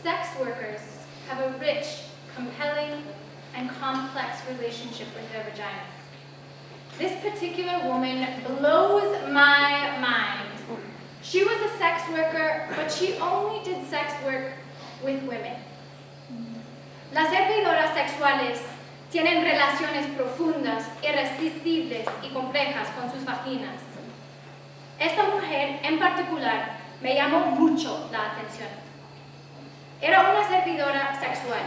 sex workers have a rich, compelling, and complex relationship with their vaginas. This particular woman blows my mind. She was a sex worker, but she only did sex work with women. Las servidoras sexuales tienen relaciones profundas, irresistibles y complejas con sus vaginas. Esta mujer en particular me llamó mucho la atención. Era una servidora sexual,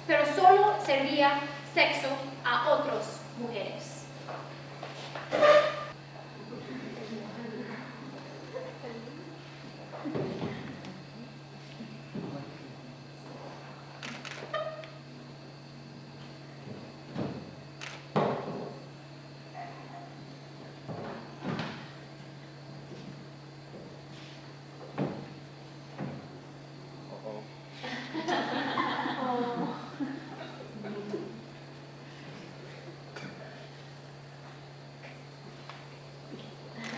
pero solo servía sexo a otras mujeres.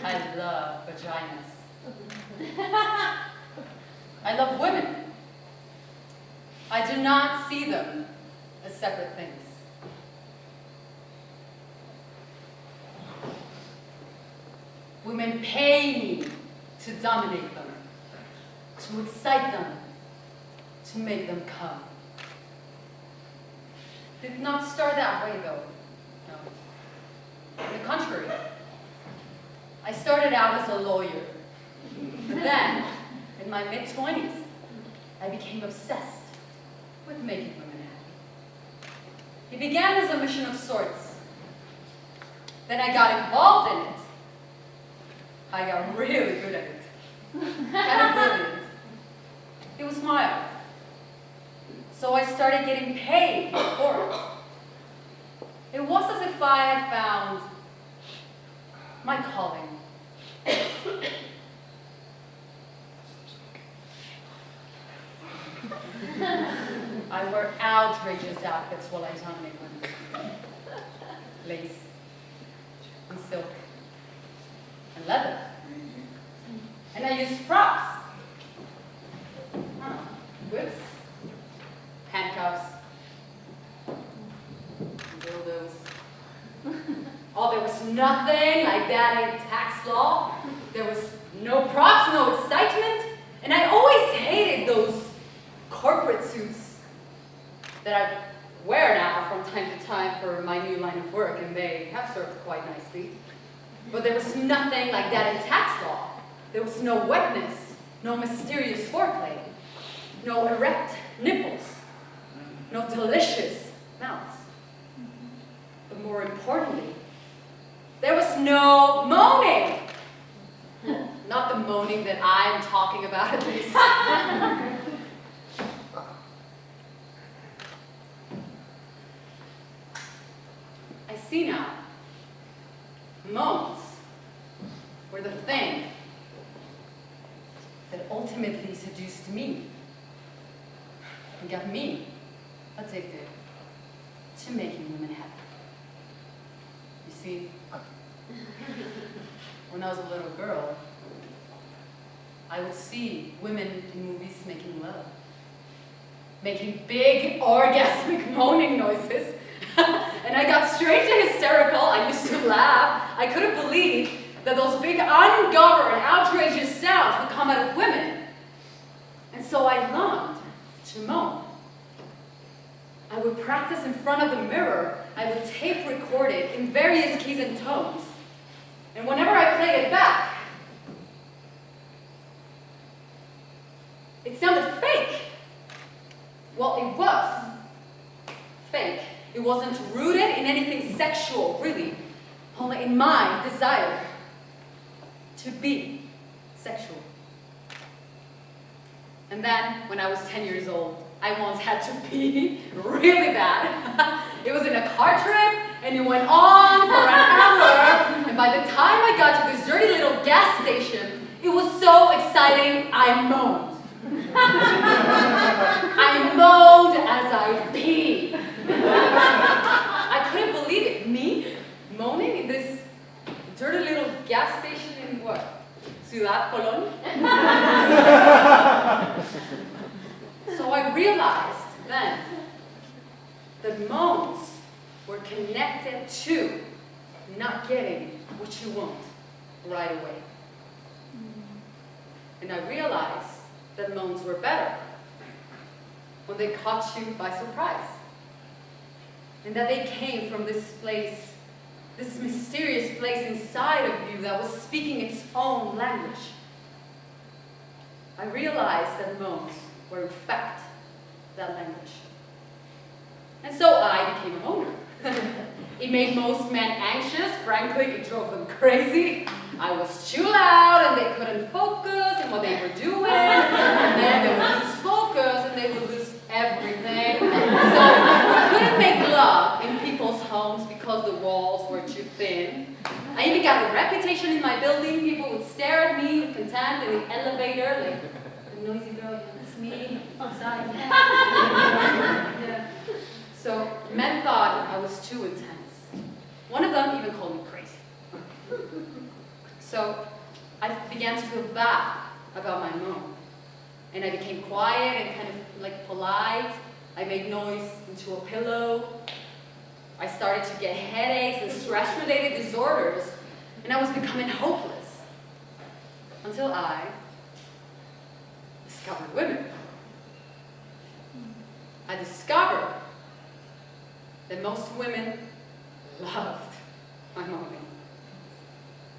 I love vaginas. I love women. I do not see them as separate things. Women pay me to dominate them, to excite them, to make them come. Did not start that way though. No. On the contrary. I started out as a lawyer, but then, in my mid-20s, I became obsessed with making women happy. It began as a mission of sorts. Then I got involved in it. I got really good at it. Kind of brilliant. It was mild. So I started getting paid for it. It was as if I had found my calling. I wear outrageous outfits while I dominate women. Lace, and silk, and leather. And I use props. Whips, handcuffs, dildos. Oh, there was nothing like that in tax law. There was no props, no excitement. And I always hated those corporate suits that I wear now from time to time for my new line of work, and they have served quite nicely. But there was nothing like that in tax law. There was no wetness, no mysterious foreplay, no erect nipples, no delicious mouths. But more importantly, there was no moaning. Not the moaning that I'm talking about, at least. I see now. Moans were the thing that ultimately seduced me and got me addicted to making women happy. You see, when I was a little girl, I would see women in movies making love, making big orgasmic moaning noises, and I got strangely hysterical. I used to laugh. I couldn't believe that those big, ungoverned, outrageous sounds would come out of women. And so I learned to moan. I would practice in front of the mirror. I would tape record it in various keys and tones. And whenever I played it back, it sounded fake. Well, it was fake. It wasn't rooted in anything sexual, really, only in my desire to be sexual. And then, when I was 10 years old, I once had to pee really bad. It was in a car trip, and it went on for an hour, and by the time I got to this dirty little gas station, it was so exciting, I moaned. I moaned as I peed. I couldn't believe it. Me moaning in this dirty little gas station in what? Ciudad Colón? So I I realized then that moans were connected to not getting what you want right away. And I realized that moans were better when they caught you by surprise. And that they came from this place, this mysterious place inside of you that was speaking its own language. I realized that moans were in fact that language. And so I became a moaner. It made most men anxious. Frankly, it drove them crazy. I was too loud and they couldn't focus on what they were doing. And then they would lose focus and they would lose everything. So we couldn't make love in people's homes because the walls were too thin. I even got a reputation in my building. People would stare at me with contempt in the elevator, like, the noisy girl, it's me, outside. Yeah. So men thought I was too intense. One of them even called me crazy. So I began to feel bad about my moan. And I became quiet and kind of like polite. I made noise into a pillow. I started to get headaches and stress-related disorders. And I was becoming hopeless. Until I discovered women. I discovered that most women loved my moaning.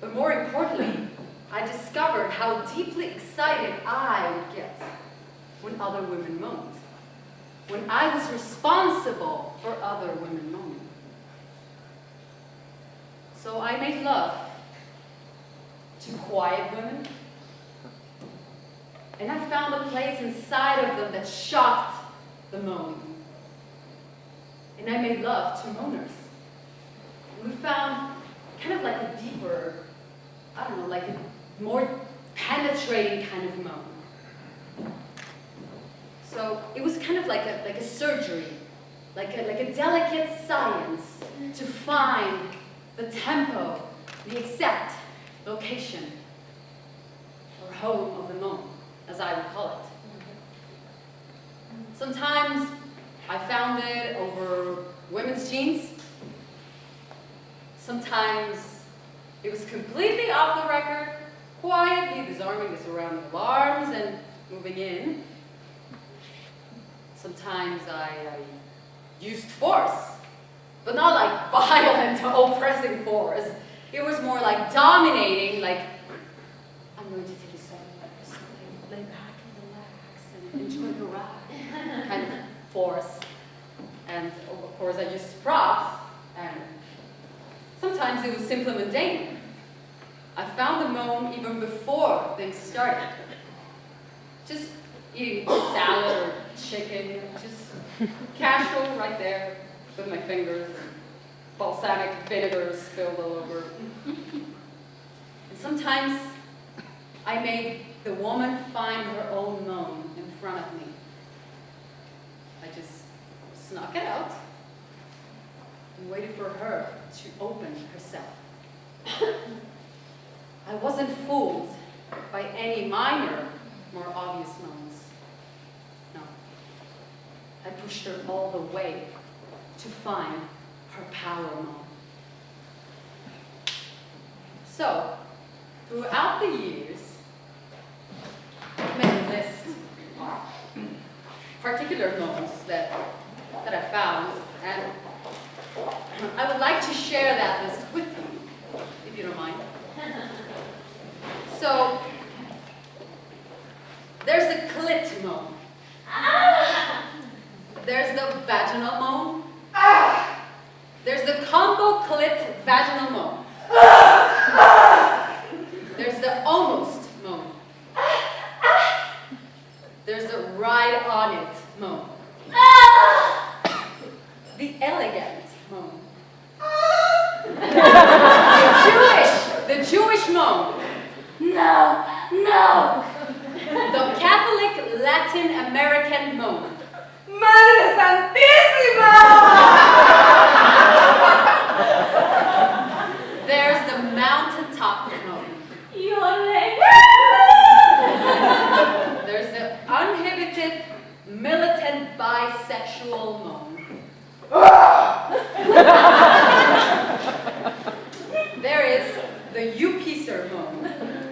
But more importantly, I discovered how deeply excited I would get when other women moaned. When I was responsible for other women moaning. So I made love to quiet women. And I found a place inside of them that shocked the moaning. And I made love to moaners. And we found kind of like a deeper, I don't know, like a more penetrating kind of moan. So it was kind of like a surgery, like a delicate science to find the tempo, the exact location, or home of the moan, as I would call it. Sometimes I found it over women's jeans. Sometimes it was completely off the record, quietly disarming the surrounding alarms and moving in. Sometimes I used force, but not like violent, oppressing force. It was more like dominating, like, I'm going to take you somewhere, lay back and relax and enjoy the ride, kind of force. And of course I used props, and sometimes it was simply mundane. I found the moan even before things started. Just eating salad or chicken, just casual right there with my fingers, and balsamic vinegar spilled all over. And sometimes I made the woman find her own moan in front of me. I just snuck it out and waited for her to open herself. I wasn't fooled by any minor, more obvious moans. No. I pushed her all the way to find her power moan. So, throughout the years, I made a list of particular moans that I found, and I would like to share that list with you, if you don't mind. So, there's the clit moan. There's the vaginal moan. There's the combo clit vaginal moan. There's the almost moan. There's the right on it moan. The elegant moan. The Jewish moan. No, no. The Catholic Latin American moan. Madre Santísima! There's the mountaintop moan. Yole. There's the uninhibited militant bisexual moan. There is the you-piecer moan.